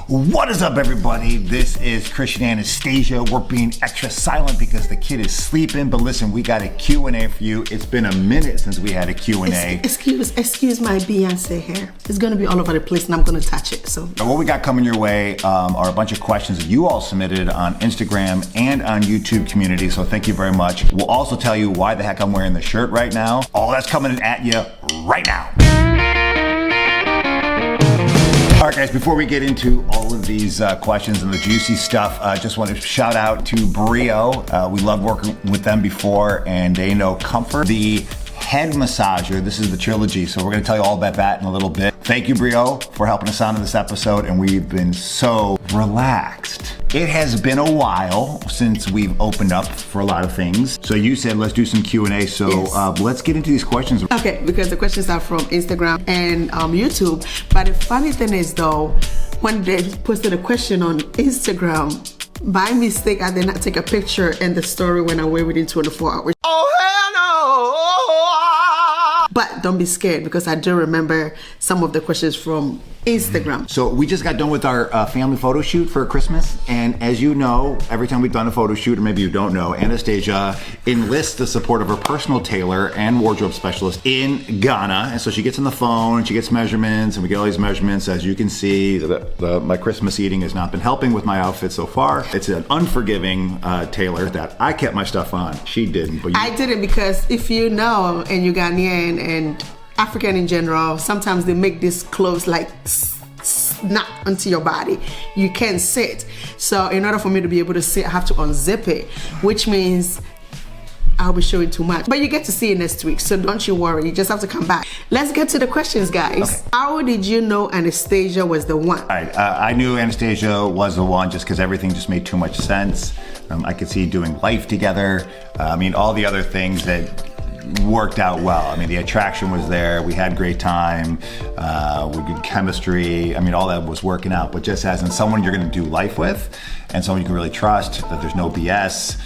What is up, everybody? This is Christian and Anastasia. We're being extra silent because the kid is sleeping, but listen, we got a Q&A for you. It's been a minute since we had a Q&A. Excuse my Beyonce hair. It's gonna be all over the place and I'm gonna touch it, so. What we got coming your way are a bunch of questions that you all submitted on Instagram and on YouTube community, so thank you very much. We'll also tell you why the heck I'm wearing the shirt right now. All that's coming at you right now. All right, guys, before we get into all of these questions and the juicy stuff, I just want to shout out to Brio. We loved working with them before, and they know comfort. The head massager, this is the trilogy, so we're going to tell you all about that in a little bit. Thank you, Brio, for helping us out in this episode, and we've been so relaxed. It has been a while since we've opened up for a lot of things. So you said let's do some Q&A, so yes. Let's get into these questions. Okay, because the questions are from Instagram and YouTube. But the funny thing is though, when they posted a question on Instagram, by mistake I did not take a picture and the story went away within 24 hours. Oh, hell no! But don't be scared because I do remember some of the questions from Instagram. So we just got done with our family photo shoot for Christmas, and as you know, every time we've done a photo shoot, or maybe you don't know, Anastasia enlists the support of her personal tailor and wardrobe specialist in Ghana, and so she gets on the phone and she gets measurements, and we get all these measurements. As you can see, my Christmas eating has not been helping with my outfit so far. It's an unforgiving tailor that I kept my stuff on. She didn't, but I didn't, because if you know, and you're Ghanaian and African in general, sometimes they make these clothes like snap onto your body. You can't sit. So in order for me to be able to sit, I have to unzip it, which means I'll be showing too much. But you get to see it next week, so don't you worry. You just have to come back. Let's get to the questions, guys. Okay. How did you know Anastasia was the one? All right, I knew Anastasia was the one just because everything just made too much sense. I could see doing life together. I mean, all the other things that worked out well. I mean, the attraction was there. We had great time. We did chemistry. I mean, all that was working out. But just as in someone you're going to do life with, and someone you can really trust, that there's no BS.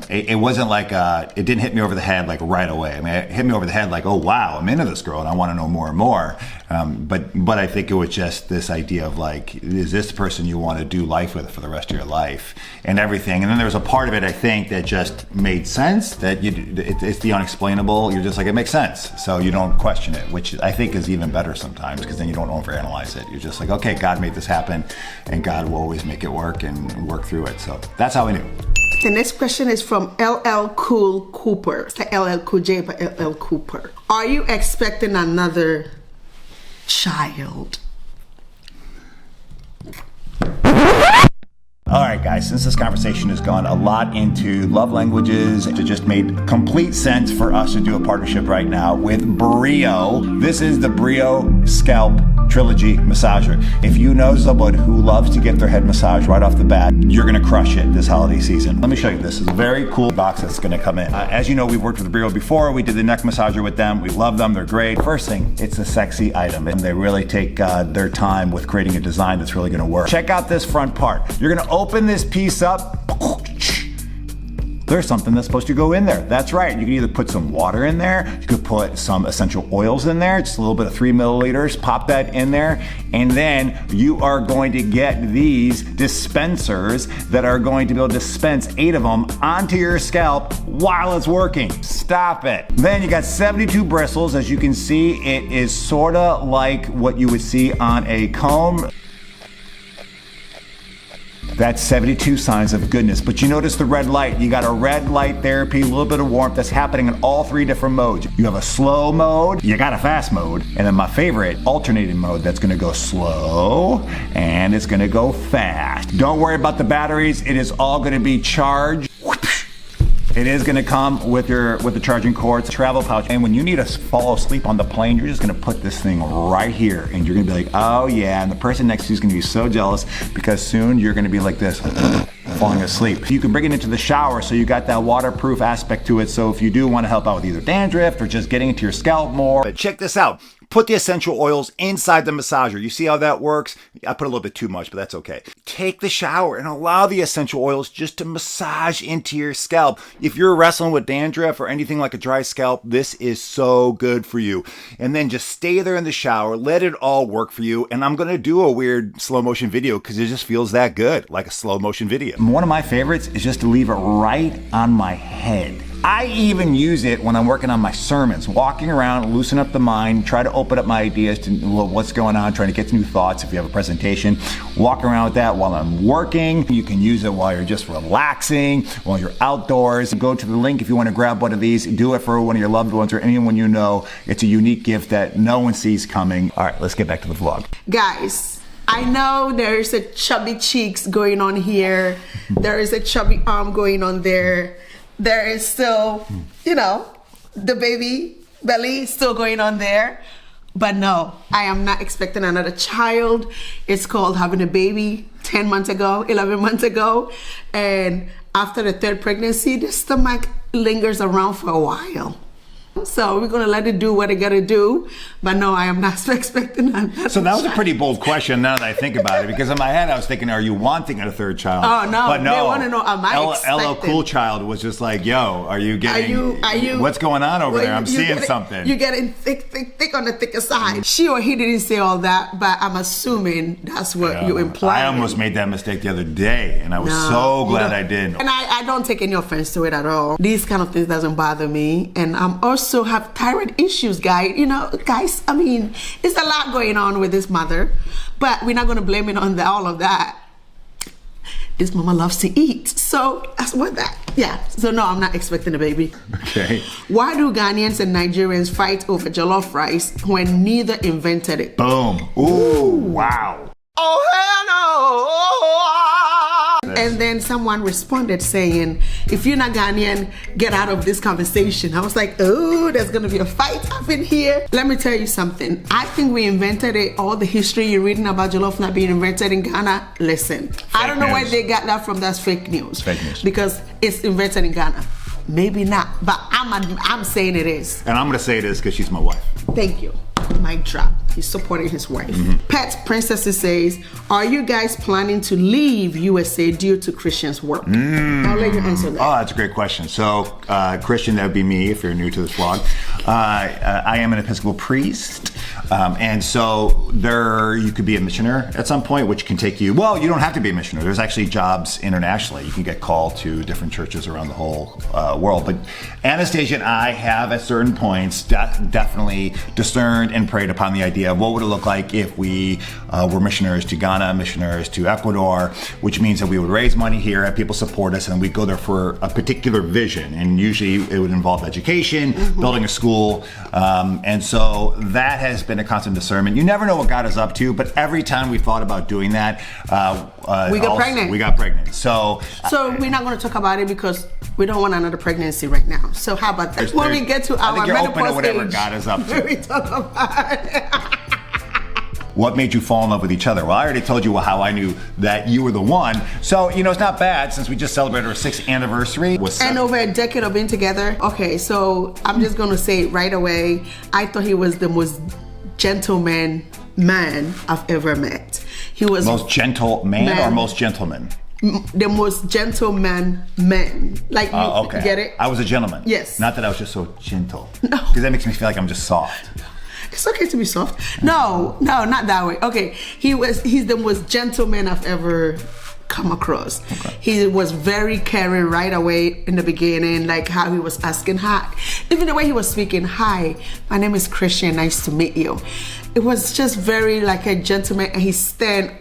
It wasn't like it didn't hit me over the head like right away. I mean, it hit me over the head like, oh wow, I'm into this girl and I want to know more and more. But I think it was just this idea of like, is this the person you want to do life with for the rest of your life and everything? And then there was a part of it, I think, that just made sense. That it's the unexplainable. You're just like, it makes sense, so you don't question it, which I think is even better sometimes, because then you don't overanalyze it. You're just like, okay, God made this happen, and God will always make it work and work through it. So that's how I knew. The next question is from LL Cool Cooper. It's like LL Cool J, but LL Cooper. Are you expecting another child? All right, guys, since this conversation has gone a lot into love languages, it just made complete sense for us to do a partnership right now with Brio. This is the Brio Scalp Trilogy Massager. If you know someone who loves to get their head massaged right off the bat, you're gonna crush it this holiday season. Let me show you. This is a very cool box that's gonna come in. As you know, we've worked with Brio before. We did the neck massager with them. We love them. They're great. First thing, it's a sexy item, and they really take their time with creating a design that's really gonna work. Check out this front part. You're gonna open this piece up. There's something that's supposed to go in there. That's right. You can either put some water in there, you could put some essential oils in there, just a little bit of 3 milliliters, pop that in there, and then you are going to get these dispensers that are going to be able to dispense 8 of them onto your scalp while it's working. Stop it. Then you got 72 bristles. As you can see, it is sorta like what you would see on a comb. That's 72 signs of goodness. But you notice the red light. You got a red light therapy, a little bit of warmth that's happening in all 3 different modes. You have a slow mode, you got a fast mode, and then my favorite, alternating mode, that's gonna go slow and it's gonna go fast. Don't worry about the batteries. It is all gonna be charged. It is gonna come with the charging cords, travel pouch, and when you need to fall asleep on the plane, you're just gonna put this thing right here, and you're gonna be like, oh yeah, and the person next to you is gonna be so jealous because soon you're gonna be like this, falling asleep. You can bring it into the shower, so you got that waterproof aspect to it, so if you do wanna help out with either dandruff or just getting into your scalp more. But check this out. Put the essential oils inside the massager. You see how that works? I put a little bit too much, but that's okay. Take the shower and allow the essential oils just to massage into your scalp. If you're wrestling with dandruff or anything like a dry scalp, this is so good for you. And then just stay there in the shower, let it all work for you. And I'm gonna do a weird slow motion video because it just feels that good, like a slow motion video. One of my favorites is just to leave it right on my head. I even use it when I'm working on my sermons, walking around, loosen up the mind, try to open up my ideas to what's going on, trying to get new thoughts if you have a presentation. Walk around with that while I'm working. You can use it while you're just relaxing, while you're outdoors. Go to the link if you want to grab one of these. Do it for one of your loved ones or anyone you know. It's a unique gift that no one sees coming. All right, let's get back to the vlog. Guys, I know there's a chubby cheeks going on here. There is a chubby arm going on there. There is still, you know, the baby belly still going on there. But no, I am not expecting another child. It's called having a baby 10 months ago, 11 months ago. And after the third pregnancy, the stomach lingers around for a while. So we're gonna let it do what it gotta do, but no, I am not expecting that. So that was a pretty bold question now that I think are it, because in my head I was thinking, are you wanting a third child? Oh no, but no. They want to know, am I expecting? LL Cool Child was just like, yo, are you getting, are you, what's going on over there? I'm seeing getting, something. You're getting thick on the thicker side. She or he didn't say all that, but I'm assuming that's what you imply. I almost made that mistake the other day, and I was so glad I did. And I don't take any offense to it at all. These kind of things doesn't bother me, and I'm also have thyroid issues, guys. You know, guys, I mean, it's a lot going on with this mother, but we're not going to blame it on all of that. This mama loves to eat, so that's what that. Yeah, so no, I'm not expecting a baby. Okay. Why do Ghanaians and Nigerians fight over jollof rice when neither invented it? Boom. Ooh, wow. Oh, hell no. And then someone responded saying, if you're not Ghanaian, get out of this conversation. I was like, oh, there's gonna be a fight up in here. Let me tell you something. I think we invented it. All the history you're reading about jollof not being invented in Ghana, listen. I don't know where they got that from. That's fake news. Fake news. Because it's invented in Ghana. Maybe not, but I'm saying it is. And I'm gonna say it is because she's my wife. Thank you. Mic drop. He's supporting his wife. Pet Princess says, are you guys planning to leave USA due to Christian's work? I'll let you answer that. Oh, that's a great question. So, Christian, that would be me if you're new to this vlog. I am an Episcopal priest. And so you could be a missioner at some point, which can take you, well, you don't have to be a missioner. There's actually jobs internationally. You can get called to different churches around the whole world. But Anastasia and I have at certain points definitely discerned and prayed upon the idea of what would it look like if we were missionaries to Ghana, missionaries to Ecuador, which means that we would raise money here, have people support us, and we'd go there for a particular vision. And usually it would involve education, building a school. And so that has been a constant discernment. You never know what God is up to, but every time we thought about doing that, we got pregnant. We got pregnant. So we're not going to talk about it because we don't want another pregnancy right now. So how about that? When we get to our menopause whatever age, God is up to. we talk about it. What made you fall in love with each other? Well, I already told you how I knew that you were the one. So, it's not bad since we just celebrated our 6th anniversary. And over a decade of being together. Okay, so I'm just going to say it right away. I thought he was the most gentleman man I've ever met. He was most gentle man or most gentleman? The most gentleman man. Like, okay. Get it? I was a gentleman. Yes. Not that I was just so gentle. No. Because that makes me feel like I'm just soft. It's okay to be soft. No, not that way. Okay, he's the most gentleman I've ever come across. Okay. He was very caring right away in the beginning, like how he was asking hi. Even the way he was speaking, hi, my name is Christian, nice to meet you. It was just very like a gentleman, and he stand,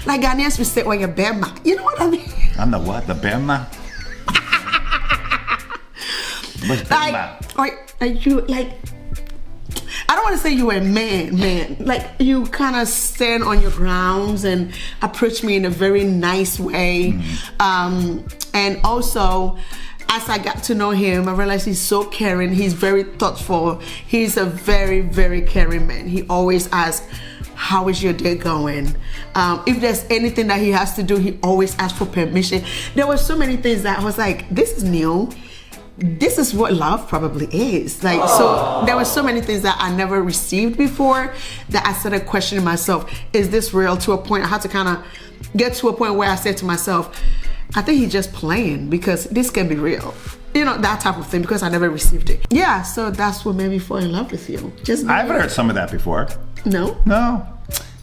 like Ghanaians we say, oh, you're Bema. You know what I mean? I'm the what? The Bema? What's Bema? I don't want to say you were a man. Like, you kind of stand on your grounds and approach me in a very nice way. And also, as I got to know him, I realized he's so caring. He's very thoughtful. He's a very, very caring man. He always asks, how is your day going? If there's anything that he has to do, he always asks for permission. There were so many things that I was like, this is new. this is what love probably is. Like, so there were so many things that I never received before that I started questioning myself. Is this real? To a point, I had to kind of get to a point where I said to myself, I think he's just playing because this can be real. You know, that type of thing, because I never received it. Yeah, so that's what made me fall in love with you. I haven't heard some of that before. No? No.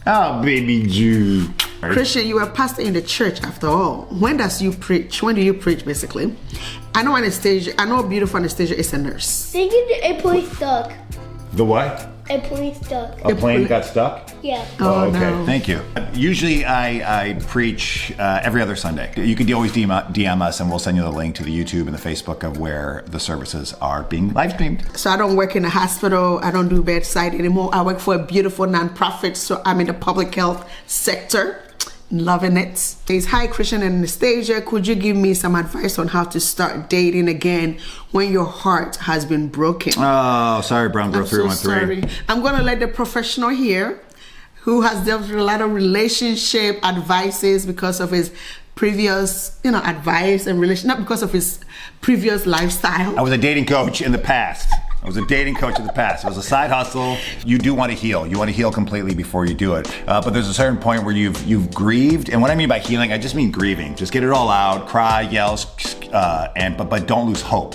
Oh, baby Jew. Christian, you are a pastor in the church after all. When does you preach? When do you preach, basically? I know Anastasia, I know beautiful Anastasia is a nurse. They get a plane stuck. The what? A plane stuck. A plane got stuck? Yeah. Oh, Okay, no. thank you. Usually I preach every other Sunday. You can always DM us and we'll send you the link to the YouTube and the Facebook of where the services are being live streamed. So I don't work in a hospital. I don't do bedside anymore. I work for a beautiful nonprofit. So I'm in the public health sector. Loving it. Says, hi, Christian and Anastasia. Could you give me some advice on how to start dating again when your heart has been broken? Oh, sorry, Brown Girl I'm so 313. sorry. I'm going to let the professional here, who has dealt with a lot of relationship advices because of his previous, advice and relation, not because of his previous lifestyle. I was a dating coach in the past. It was a side hustle. You do want to heal. You want to heal completely before you do it. But there's a certain point where you've grieved. And what I mean by healing, I just mean grieving. Just get it all out, cry, yell, but don't lose hope.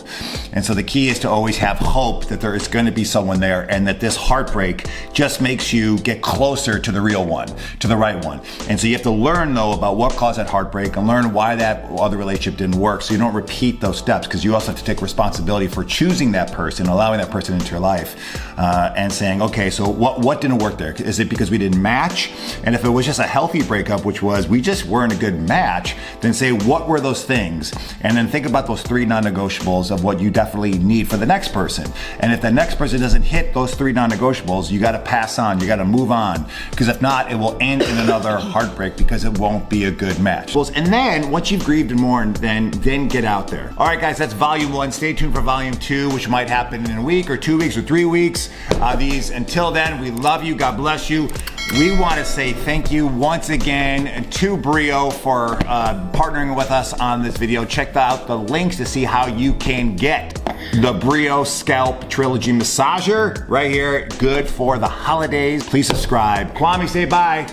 And so the key is to always have hope that there is going to be someone there, and that this heartbreak just makes you get closer to the real one, to the right one. And so you have to learn, though, about what caused that heartbreak and learn why that other relationship didn't work, so you don't repeat those steps, because you also have to take responsibility for choosing that person, allowing that person into your life, and saying, okay, so what didn't work there? Is it because we didn't match? And if it was just a healthy breakup, which was we just weren't a good match, then say, what were those things? And then think about those 3 non-negotiables of what you definitely need for the next person. And if the next person doesn't hit those 3 non-negotiables, you got to pass on, you got to move on, because if not, it will end in another heartbreak, because it won't be a good match. And then once you've grieved and mourned, then get out there. All right, guys, that's volume 1. Stay tuned for volume 2, which might happen in a week or 2 weeks or 3 weeks. Until then, we love you. God bless you. We want to say thank you once again to Brio for partnering with us on this video. Check out the links to see how you can get the Brio Scalp Trilogy Massager right here. Good for the holidays. Please subscribe. Kwame, say bye.